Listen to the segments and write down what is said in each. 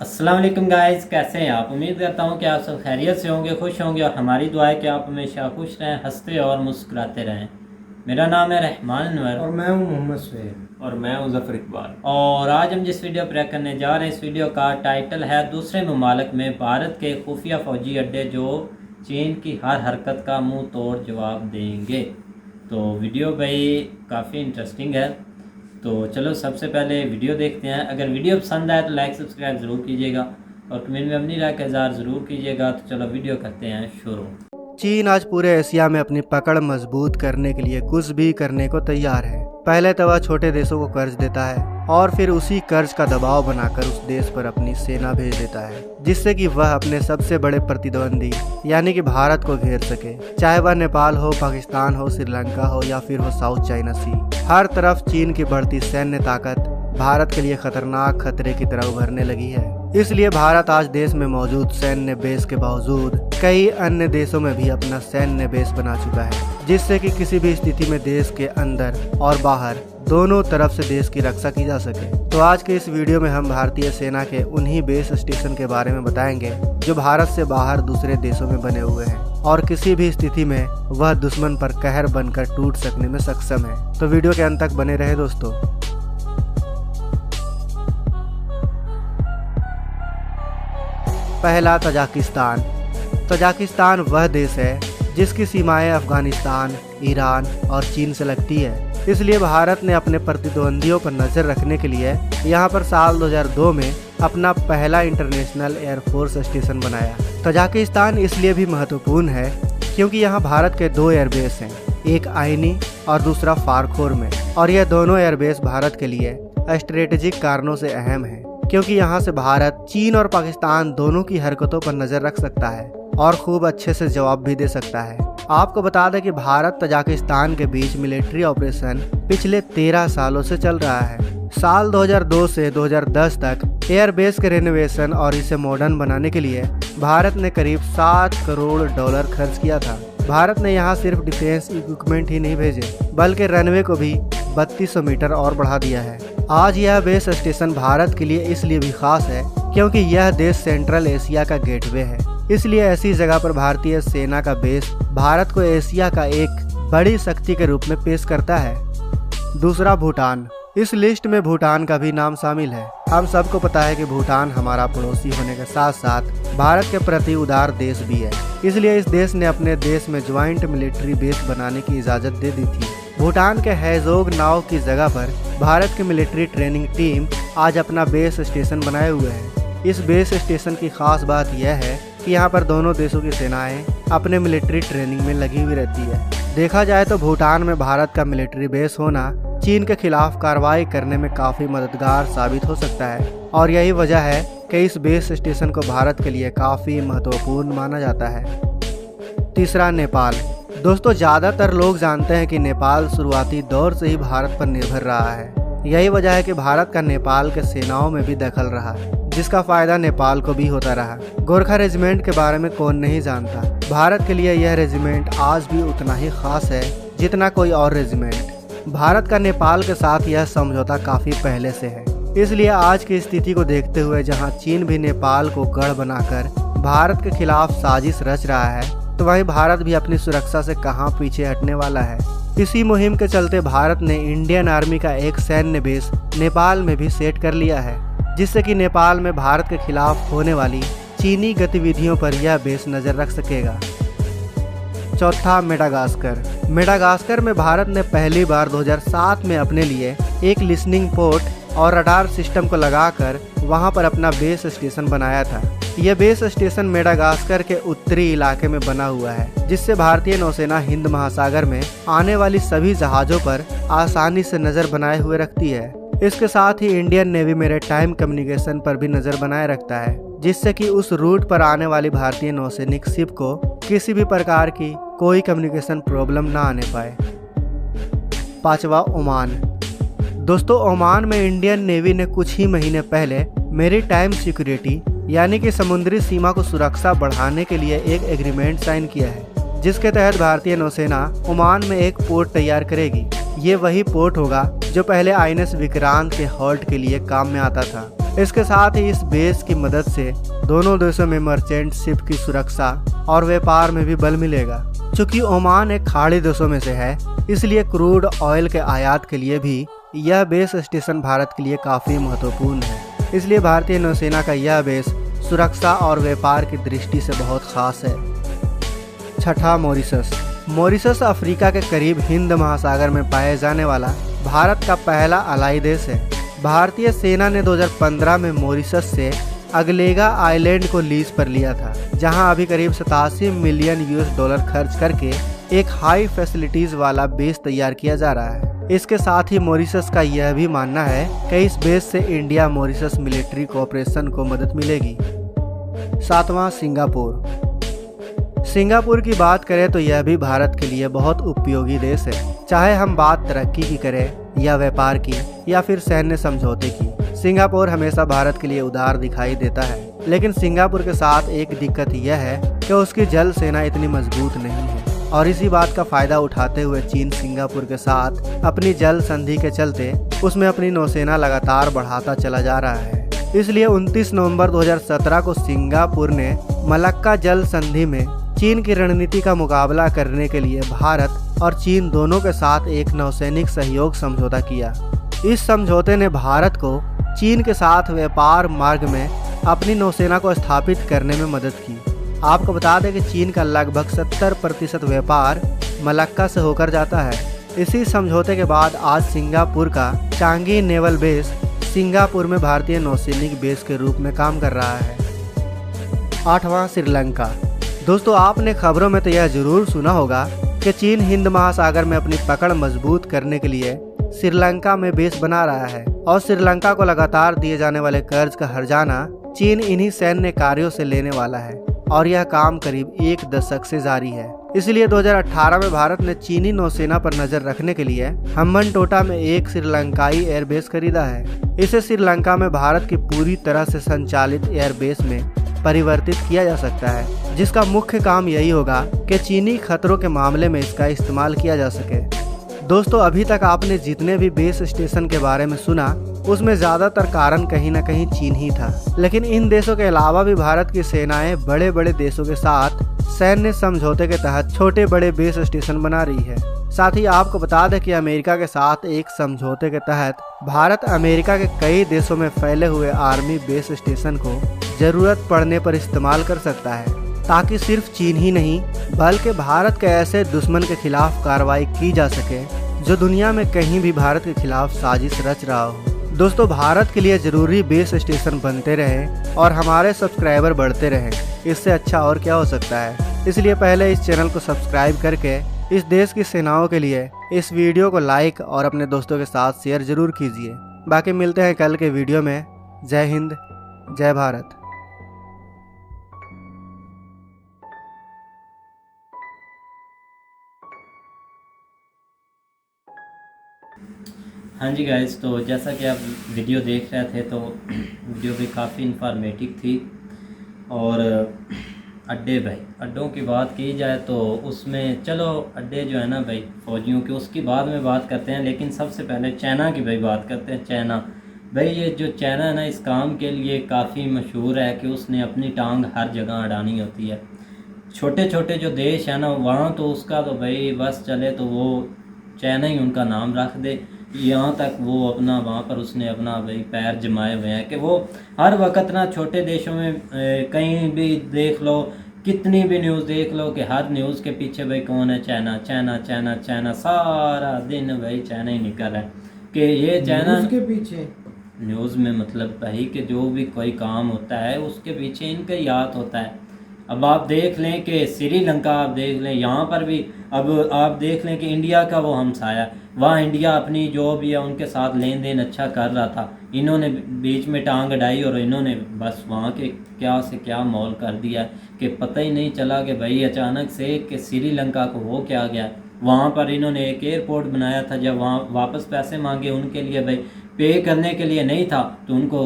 अस्सलाम वालेकुम गाइस, कैसे हैं आप। उम्मीद करता हूं कि आप सब खैरियत से होंगे, खुश होंगे और हमारी दुआ है कि आप हमेशा खुश रहें, हंसते और मुस्कुराते रहें। मेरा नाम है रहमान अनवर और मैं हूं मोहम्मद सुहेब और मैं हूं ज़फ़र इकबाल। और आज हम जिस वीडियो पर करने जा रहे हैं, इस वीडियो का टाइटल है दूसरे ममालिक में भारत के खुफिया फौजी अड्डे जो चीन की हर हरकत का मुंह तोड़ जवाब देंगे। तो वीडियो भाई काफ़ी इंटरेस्टिंग है, तो चलो सबसे पहले वीडियो देखते हैं। अगर वीडियो पसंद आए तो लाइक सब्सक्राइब ज़रूर कीजिएगा और कमेंट में अपनी राय का इज़हार ज़रूर कीजिएगा। तो चलो वीडियो करते हैं शुरू। चीन आज पूरे एशिया में अपनी पकड़ मजबूत करने के लिए कुछ भी करने को तैयार है। पहले तो वह छोटे देशों को कर्ज देता है और फिर उसी कर्ज का दबाव बनाकर उस देश पर अपनी सेना भेज देता है, जिससे कि वह अपने सबसे बड़े प्रतिद्वंदी यानी कि भारत को घेर सके। चाहे वह नेपाल हो, पाकिस्तान हो, श्रीलंका हो या फिर हो साउथ चाइना सी, हर तरफ चीन की बढ़ती सैन्य ताकत भारत के लिए खतरनाक खतरे की तरह उभरने लगी है। इसलिए भारत आज देश में मौजूद सैन्य बेस के बावजूद कई अन्य देशों में भी अपना सैन्य बेस बना चुका है, जिससे कि किसी भी स्थिति में देश के अंदर और बाहर दोनों तरफ से देश की रक्षा की जा सके। तो आज के इस वीडियो में हम भारतीय सेना के उन्हीं बेस स्टेशन के बारे में बताएंगे जो भारत से बाहर दूसरे देशों में बने हुए हैं और किसी भी स्थिति में वह दुश्मन पर कहर बनकर टूट सकने में सक्षम है। तो वीडियो के अंत तक बने रहे दोस्तों। पहला, तजाकिस्तान। तजाकिस्तान वह देश है जिसकी सीमाएं अफगानिस्तान, ईरान और चीन से लगती है। इसलिए भारत ने अपने प्रतिद्वंदियों पर नज़र रखने के लिए यहाँ पर साल 2002 में अपना पहला इंटरनेशनल एयरफोर्स स्टेशन बनाया। तजाकिस्तान इसलिए भी महत्वपूर्ण है क्योंकि यहाँ भारत के 2 एयरबेस हैं, एक आइनी और दूसरा फारखोर में, और यह दोनों एयरबेस भारत के लिए स्ट्रेटेजिक कारणों से अहम है क्योंकि यहाँ से भारत चीन और पाकिस्तान दोनों की हरकतों पर नजर रख सकता है और खूब अच्छे से जवाब भी दे सकता है। आपको बता दें कि भारत तजाकिस्तान के बीच मिलिट्री ऑपरेशन पिछले 13 सालों से चल रहा है। साल 2002 से 2010 तक एयरबेस के रेनोवेशन और इसे मॉडर्न बनाने के लिए भारत ने करीब $7 करोड़ खर्च किया था। भारत ने यहाँ सिर्फ डिफेंस इक्विपमेंट ही नहीं भेजे बल्कि रनवे को भी 3200 मीटर और बढ़ा दिया है। आज यह बेस स्टेशन भारत के लिए इसलिए भी खास है क्योंकि यह देश सेंट्रल एशिया का गेटवे है। इसलिए ऐसी जगह पर भारतीय सेना का बेस भारत को एशिया का एक बड़ी शक्ति के रूप में पेश करता है। दूसरा, भूटान। इस लिस्ट में भूटान का भी नाम शामिल है। हम सबको पता है कि भूटान हमारा पड़ोसी होने के साथ साथ भारत के प्रति उदार देश भी है। इसलिए इस देश ने अपने देश में ज्वाइंट मिलिट्री बेस बनाने की इजाज़त दे दी थी। भूटान के हैजोग नाव की जगह पर भारत की मिलिट्री ट्रेनिंग टीम आज अपना बेस स्टेशन बनाए हुए है। इस बेस स्टेशन की खास बात यह है कि यहाँ पर दोनों देशों की सेनाएं अपने मिलिट्री ट्रेनिंग में लगी हुई रहती है। देखा जाए तो भूटान में भारत का मिलिट्री बेस होना चीन के खिलाफ कार्रवाई करने में काफ़ी मददगार साबित हो सकता है और यही वजह है कि इस बेस स्टेशन को भारत के लिए काफ़ी महत्वपूर्ण माना जाता है। तीसरा, नेपाल। दोस्तों, ज़्यादातर लोग जानते हैं कि नेपाल शुरुआती दौर से ही भारत पर निर्भर रहा है। यही वजह है कि भारत का नेपाल के सेनाओं में भी दखल रहा, जिसका फायदा नेपाल को भी होता रहा। गोरखा रेजिमेंट के बारे में कौन नहीं जानता। भारत के लिए यह रेजिमेंट आज भी उतना ही खास है जितना कोई और रेजिमेंट। भारत का नेपाल के साथ यह समझौता काफ़ी पहले से है। इसलिए आज की स्थिति को देखते हुए जहाँ चीन भी नेपाल को गढ़ बनाकर भारत के खिलाफ साजिश रच रहा है, तो वहीं भारत भी अपनी सुरक्षा से कहाँ पीछे हटने वाला है। इसी मुहिम के चलते भारत ने इंडियन आर्मी का एक सैन्य बेस नेपाल में भी सेट कर लिया है, जिससे कि नेपाल में भारत के खिलाफ होने वाली चीनी गतिविधियों पर यह बेस नजर रख सकेगा। चौथा, मेडागास्कर। मेडागास्कर में भारत ने पहली बार 2007 में अपने लिए एक लिसनिंग पोर्ट और रडार सिस्टम को लगाकर वहां पर अपना बेस स्टेशन बनाया था। यह बेस स्टेशन मेडागास्कर के उत्तरी इलाके में बना हुआ है, जिससे भारतीय नौसेना हिंद महासागर में आने वाली सभी जहाजों पर आसानी से नजर बनाए हुए रखती है। इसके साथ ही इंडियन नेवी मैरीटाइम कम्युनिकेशन पर भी नजर बनाए रखता है, जिससे कि उस रूट पर आने वाली भारतीय नौसैनिक शिप को किसी भी प्रकार की कोई कम्युनिकेशन प्रॉब्लम ना आने पाए। पांचवा, ओमान। दोस्तों, ओमान में इंडियन नेवी ने कुछ ही महीने पहले मैरीटाइम सिक्योरिटी यानी कि समुद्री सीमा को सुरक्षा बढ़ाने के लिए एक एग्रीमेंट साइन किया है। जिसके तहत भारतीय नौसेना ओमान में एक पोर्ट तैयार करेगी। ये वही पोर्ट होगा जो पहले INS विक्रांत के हॉल्ट के लिए काम में आता था। इसके साथ ही इस बेस की मदद से दोनों देशों में मर्चेंट शिप की सुरक्षा और व्यापार में भी बल मिलेगा। चूंकि ओमान एक खाड़ी देशों में से है, इसलिए क्रूड ऑयल के आयात के लिए भी यह बेस स्टेशन भारत के लिए काफी महत्वपूर्ण है। इसलिए भारतीय नौसेना का यह बेस सुरक्षा और व्यापार की दृष्टि से बहुत खास है। छठा, मॉरिशस। मॉरिशस अफ्रीका के करीब हिंद महासागर में पाए जाने वाला भारत का पहला अलाई देश है। भारतीय सेना ने 2015 में मॉरिशस से अगलेगा आइलैंड को लीज पर लिया था, जहां अभी करीब 87 मिलियन $US खर्च करके एक हाई फैसिलिटीज वाला बेस तैयार किया जा रहा है। इसके साथ ही मॉरिशस का यह भी मानना है कि इस बेस से इंडिया मॉरिशस मिलिट्री कोऑपरेशन को मदद मिलेगी। सातवां, सिंगापुर। सिंगापुर की बात करें तो यह भी भारत के लिए बहुत उपयोगी देश है। चाहे हम बात तरक्की की करें या व्यापार की या फिर सैन्य समझौते की, सिंगापुर हमेशा भारत के लिए उदार दिखाई देता है। लेकिन सिंगापुर के साथ एक दिक्कत यह है कि उसकी जल सेना इतनी मजबूत नहीं है, और इसी बात का फायदा उठाते हुए चीन सिंगापुर के साथ अपनी जल संधि के चलते उसमें अपनी नौसेना लगातार बढ़ाता चला जा रहा है। इसलिए 29 नवंबर 2017 को सिंगापुर ने मलक्का जल संधि में चीन की रणनीति का मुकाबला करने के लिए भारत और चीन दोनों के साथ एक नौसैनिक सहयोग समझौता किया। इस समझौते ने भारत को चीन के साथ व्यापार मार्ग में अपनी नौसेना को स्थापित करने में मदद की। आपको बता दें कि चीन का लगभग 70% व्यापार मलक्का से होकर जाता है। इसी समझौते के बाद आज सिंगापुर का चांगी नेवल बेस सिंगापुर में भारतीय नौसैनिक बेस के रूप में काम कर रहा है। आठवां, श्रीलंका। दोस्तों, आपने खबरों में तो यह जरूर सुना होगा कि चीन हिंद महासागर में अपनी पकड़ मजबूत करने के लिए श्रीलंका में बेस बना रहा है, और श्रीलंका को लगातार दिए जाने वाले कर्ज का हर्जाना चीन इन्हीं सैन्य कार्यों से लेने वाला है, और यह काम करीब 1 दशक से जारी है। इसलिए 2018 में भारत ने चीनी नौसेना पर नजर रखने के लिए हम्बनटोटा में एक श्रीलंकाई एयरबेस खरीदा है। इसे श्रीलंका में भारत की पूरी तरह से संचालित एयरबेस में परिवर्तित किया जा सकता है, जिसका मुख्य काम यही होगा कि चीनी खतरों के मामले में इसका इस्तेमाल किया जा सके। दोस्तों, अभी तक आपने जितने भी बेस स्टेशन के बारे में सुना, उसमें ज्यादातर कारण कहीं न कहीं चीन ही था। लेकिन इन देशों के अलावा भी भारत की सेनाएं बड़े बड़े देशों के साथ सैन्य समझौते के तहत छोटे बड़े बेस स्टेशन बना रही है। साथ ही आपको बता दें कि अमेरिका के साथ एक समझौते के तहत भारत अमेरिका के कई देशों में फैले हुए आर्मी बेस स्टेशन को जरूरत पड़ने पर इस्तेमाल कर सकता है, ताकि सिर्फ चीन ही नहीं बल्कि भारत के ऐसे दुश्मन के खिलाफ कार्रवाई की जा सके जो दुनिया में कहीं भी भारत के खिलाफ साजिश रच रहा हो। दोस्तों, भारत के लिए जरूरी बेस स्टेशन बनते रहें और हमारे सब्सक्राइबर बढ़ते रहें, इससे अच्छा और क्या हो सकता है। इसलिए पहले इस चैनल को सब्सक्राइब करके इस देश की सेनाओं के लिए इस वीडियो को लाइक और अपने दोस्तों के साथ शेयर जरूर कीजिए। बाकी मिलते हैं कल के वीडियो में। जय हिंद, जय भारत। हाँ जी गाइस, तो जैसा कि आप वीडियो देख रहे थे तो वीडियो भी काफ़ी इंफॉर्मेटिव थी। और अड्डों की बात की जाए तो उसमें चलो अड्डे जो है ना भाई फ़ौजियों के, उसकी बाद में बात करते हैं। लेकिन सबसे पहले चाइना की भाई बात करते हैं। चाइना भाई, ये जो चाइना है ना इस काम के लिए काफ़ी मशहूर है कि उसने अपनी टांग हर जगह अड़ानी होती है। छोटे छोटे जो देश है ना वहाँ तो उसका तो भाई बस चले तो वो चाइना ही उनका नाम रख दे। यहाँ तक वो अपना वहाँ पर उसने अपना भाई पैर जमाए हुए हैं कि वो हर वक्त ना छोटे देशों में कहीं भी देख लो, कितनी भी न्यूज़ देख लो कि हर न्यूज़ के पीछे भाई कौन है, चाइना चाइना चाइना चाइना, सारा दिन भाई चाइना ही निकल रहा है कि ये चाइना के पीछे। न्यूज़ में मतलब भाई कि जो भी कोई काम होता है उसके पीछे इनका याद होता है। अब आप देख लें कि श्रीलंका, आप देख लें यहाँ पर भी, अब आप देख लें कि इंडिया का वो हमसाया, वहाँ इंडिया अपनी जो भी है उनके साथ लेन देन अच्छा कर रहा था, इन्होंने बीच में टांग अड़ाई और इन्होंने बस वहाँ के क्या से क्या मौल कर दिया कि पता ही नहीं चला कि भाई अचानक से कि श्रीलंका को हो क्या गया। वहाँ पर इन्होंने एक एयरपोर्ट बनाया था, जब वहाँ वापस पैसे मांगे उनके लिए भाई पे करने के लिए नहीं था तो उनको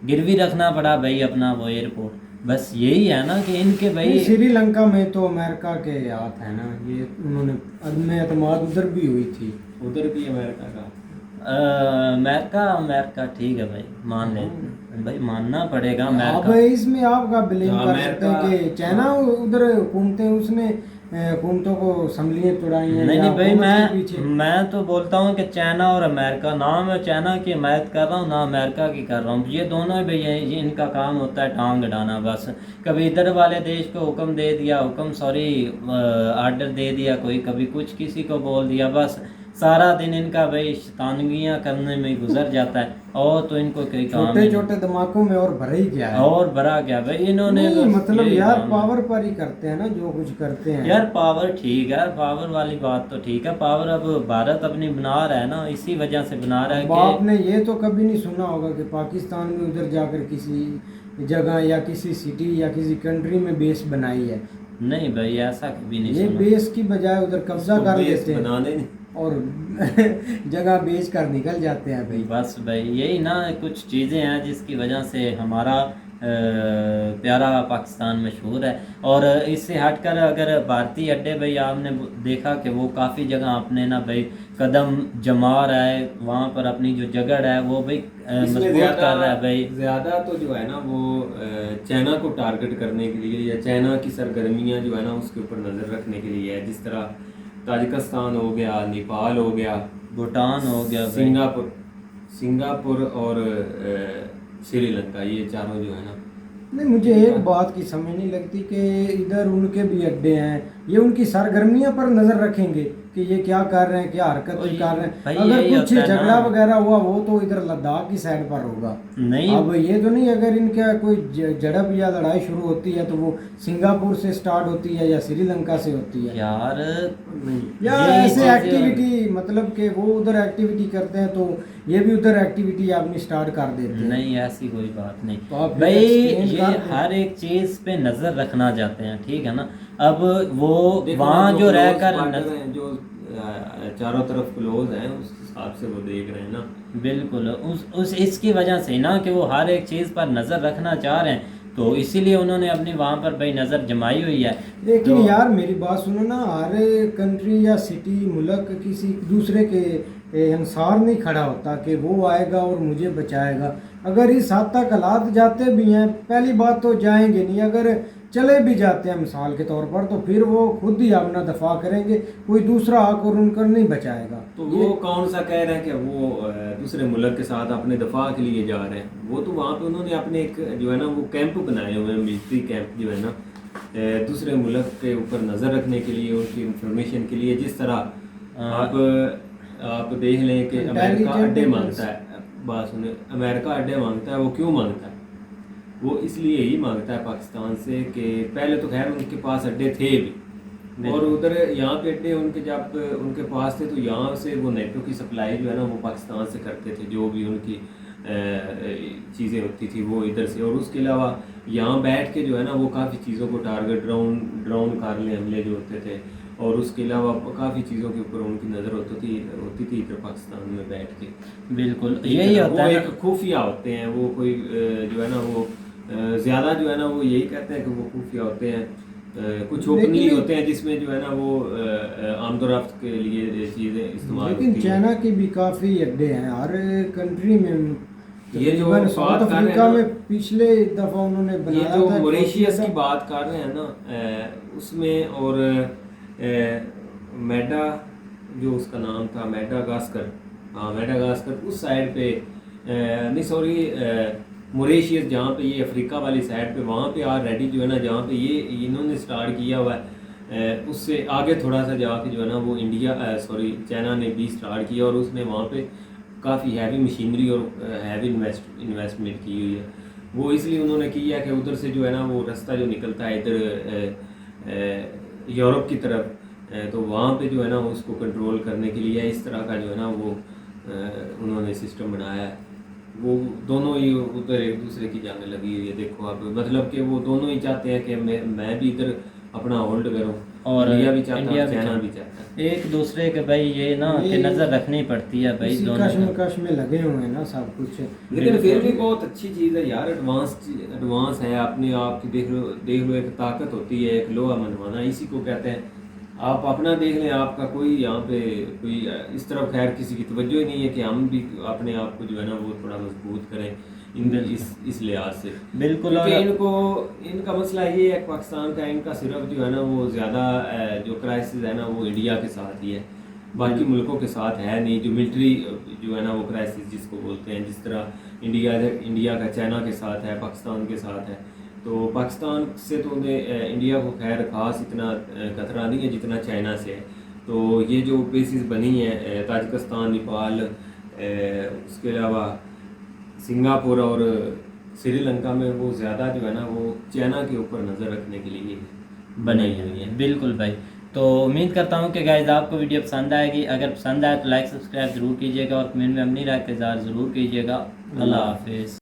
गिरवी रखना पड़ा भाई अपना वो एयरपोर्ट। बस यही है ना कि इनके भाई श्रीलंका में तो अमेरिका के हाथ है ना, ये उन्होंने अदम एतमाद उधर भी हुई थी। उधर भी अमेरिका का अमेरिका अमेरिका ठीक है भाई, मान ले भाई, मानना पड़ेगा अब अमेरिका। इसमें आपका ब्लेम हाँ, कर सकते हैं कि चाइना उधर हुकूमतें, उसने हुकूमतों को असम्बलियाँ तोड़ाई हैं नहीं या नहीं भाई, हुकूमत के पीछे। मैं तो बोलता हूँ कि चाइना और अमेरिका, ना मैं चाइना की हिमायत कर रहा हूँ ना अमेरिका की कर रहा हूँ, ये दोनों ही भाई ये इनका काम होता है टांग अड़ाना बस। कभी इधर वाले देश को हुक्म दे दिया, आर्डर दे दिया कोई, कभी कुछ किसी को बोल दिया, बस सारा दिन इनका भाई शैतानियाँ करने में गुजर जाता है, और तो इनको कोई काम छोटे ही छोटे दिमागों में और भरा ही क्या नहीं। है। और भरा क्या भाई इन्होंने, नहीं बस मतलब यही यार काम है। पावर पर ही करते हैं ना जो कुछ करते हैं। यार पावर ठीक है, पावर वाली बात तो ठीक है, पावर अब भारत अपनी बना रहा है ना, इसी वजह से बना रहा है अब कि आपने ये तो कभी नहीं सुना होगा कि पाकिस्तान में उधर जाकर किसी जगह या किसी सिटी या किसी कंट्री में बेस बनाई है। नहीं भाई ऐसा कभी नहीं ये सुना। बेस की बजाय उधर कब्जा कर बेस लेते हैं बनाने नहीं। और जगह बेच कर निकल जाते हैं भाई। बस भाई यही ना कुछ चीज़ें हैं जिसकी वजह से हमारा प्यारा पाकिस्तान मशहूर है। और इससे हटकर अगर भारतीय अड्डे भाई आपने देखा कि वो काफ़ी जगह अपने ना भाई कदम जमा रहा है, वहाँ पर अपनी जो जगड़ है वो भाई इसमें मजबूत कर रहा है भाई। ज़्यादा तो जो है ना वो चाइना को टारगेट करने के लिए या चाइना की सरगर्मियाँ जो है ना उसके ऊपर नज़र रखने के लिए है। जिस तरह ताजिकिस्तान हो गया, नेपाल हो गया, भूटान हो गया भाई। सिंगापुर और श्रीलंका, ये चारों जो है ना। नहीं मुझे एक बात की समझ नहीं लगती कि इधर उनके भी अड्डे हैं, ये उनकी सरगर्मियों पर नजर रखेंगे कि ये क्या कर रहे हैं, क्या हरकत भाई कर रहे भाई हैं। अगर यही कुछ होता है झगड़ा ना। वगैरह हुआ वो तो इधर लद्दाख की साइड पर होगा। नहीं अब ये तो नहीं अगर इनका कोई झड़प या लड़ाई शुरू होती है तो वो सिंगापुर से स्टार्ट होती है या श्रीलंका से होती है यार, या ये ऐसे चीज़ें- एक्टिविटी, मतलब कि वो उधर एक्टिविटी करते हैं तो ये भी उधर एक्टिविटी अपनी स्टार्ट कर देते हैं। नहीं ऐसी कोई बात नहीं तो आप भाई, explain ये कर दो। हर एक चीज़ पे नज़र रखना चाहते हैं, ठीक है ना। अब वो देखो वहाँ ना, जो close रहकर partner हैं, जो चारों तरफ क्लोज हैं, उस हिसाब से वो देख रहे हैं ना। बिल्कुल उस इसकी वजह से ना कि वो हर एक चीज़ पर नज़र रखना चाह रहे हैं, तो इसीलिए उन्होंने अपनी वहाँ पर भाई नज़र जमाई हुई है। लेकिन तो यार मेरी बात सुनो ना, हर कंट्री या सिटी मुल्क किसी दूसरे के अनुसार नहीं खड़ा होता कि वो आएगा और मुझे बचाएगा। अगर इस हद तक हालात जाते भी हैं, पहली बात तो जाएंगे नहीं, अगर चले भी जाते हैं मिसाल के तौर पर तो फिर वो खुद ही अपना दफा करेंगे, कोई दूसरा आकर उनका नहीं बचाएगा। तो वो कौन सा कह रहे हैं कि वो दूसरे मुल्क के साथ अपने दफा के लिए जा रहे हैं। वो तो वहाँ पे उन्होंने अपने एक जो है ना वो कैंप बनाए हुए हैं, मिलिट्री कैंप जो है ना, दूसरे मुल्क के ऊपर नज़र रखने के लिए, उनकी इंफॉर्मेशन के लिए। जिस तरह आप देख लें कि अमेरिका अड्डे मांगता है, बात सुने, अमेरिका अड्डे मांगता है, वो क्यों मांगता है? वो इसलिए ही मांगता है पाकिस्तान से कि पहले तो खैर उनके पास अड्डे थे भी, और उधर यहाँ पे अड्डे उनके जब उनके पास थे तो यहाँ से वो नेटो की सप्लाई जो है ना वो पाकिस्तान से करते थे, जो भी उनकी चीज़ें होती थी वो इधर से। और उसके अलावा यहाँ बैठ के जो है ना वो काफ़ी चीज़ों को टारगेट ड्रोन कारले हमले जो होते थे, और उसके अलावा काफ़ी चीज़ों के ऊपर उनकी नज़र होती थी इधर पाकिस्तान में बैठ के। बिल्कुल यही होता वो है एक खुफिया होते हैं, वो कोई जो है ना वो ज़्यादा जो है ना वो यही कहते हैं कि वो खुफिया होते हैं, कुछ ओपनली होते हैं जिसमें जो है ना वो आमदोरफ्त के लिए चीज़ें इस्तेमाल लेकिन होती हैं। चाइना के भी काफ़ी अड्डे हैं हर कंट्री में। ये जो तकरीबन बात साउथ कर रहे हैं अफ्रीका ना, में पिछले दफ़ा उन्होंने ये बनाया जो था मॉरिशियस की बात कर रहे हैं ना उसमें, और मेडा जो उसका नाम था मेडागास्कर, हाँ मेडागास्कर उस साइड पे नहीं सॉरी मॉरिशियस जहाँ पे ये अफ्रीका वाली साइड पे, वहाँ पे ऑलरेडी जो है ना जहाँ पे ये इन्होंने स्टार्ट किया हुआ है, उससे आगे थोड़ा सा जाके जो है ना वो इंडिया चाइना ने भी स्टार्ट किया, और उसने वहाँ पे काफ़ी हैवी मशीनरी और हैवी इन्वेस्टमेंट की हुई है। वो इसलिए उन्होंने किया कि उधर से जो है ना वो रास्ता जो निकलता है इधर यूरोप की तरफ, तो वहाँ पे जो है ना उसको कंट्रोल करने के लिए इस तरह का जो है ना वो उन्होंने सिस्टम बनाया है। वो दोनों ही उधर एक दूसरे की जाने लगी हुई है। देखो आप, मतलब कि वो दोनों ही चाहते हैं कि मैं भी इधर अपना होल्ड करूँ, और इंडिया भी चाहता इंडिया है, भी चाइना चाहता भी चाहता है। एक दूसरे के भाई ये ना कि ये नज़र रखनी पड़ती है भाई इसी दोनों का। कश्मकश में लगे हुए हैं ना सब कुछ। लेकिन फिर भी बहुत अच्छी चीज़ है यार, एडवांस है अपने आप की। देख लो एक ताकत होती है, एक लोहा मनवाना, इसी को कहते हैं। आप अपना देख लें, आपका कोई यहाँ पे कोई इस तरफ खैर किसी की तवज्जो ही नहीं है कि हम भी अपने आप को जो है ना वो थोड़ा मजबूत करें इस लिहाज से। बिल्कुल। क्योंकि और इनका मसला ये है पाकिस्तान का, इनका सिर्फ जो है ना वो ज़्यादा जो क्राइसिस है ना वो इंडिया के साथ ही है, बाकी मुल्कों के साथ है नहीं। जो मिलिट्री जो है ना वो क्राइसिस जिसको बोलते हैं, जिस तरह इंडिया का चाइना के साथ है, पाकिस्तान के साथ है, तो पाकिस्तान से तो उन्हें इंडिया को खैर ख़ास इतना खतरा नहीं है जितना चाइना से है। तो ये जो बेसिस बनी है ताजिकिस्तान, नेपाल, उसके अलावा सिंगापुर और श्रीलंका में, वो ज़्यादा जो है ना वो चाइना के ऊपर नज़र रखने के लिए बनाई हुई है। बिल्कुल भाई। तो उम्मीद करता हूँ कि गाइस आपको वीडियो पसंद आएगी। अगर पसंद आए तो लाइक सब्सक्राइब ज़रूर कीजिएगा और कमेंट में अपनी राय का इज़हार ज़रूर कीजिएगा। अल्लाह हाफिज़।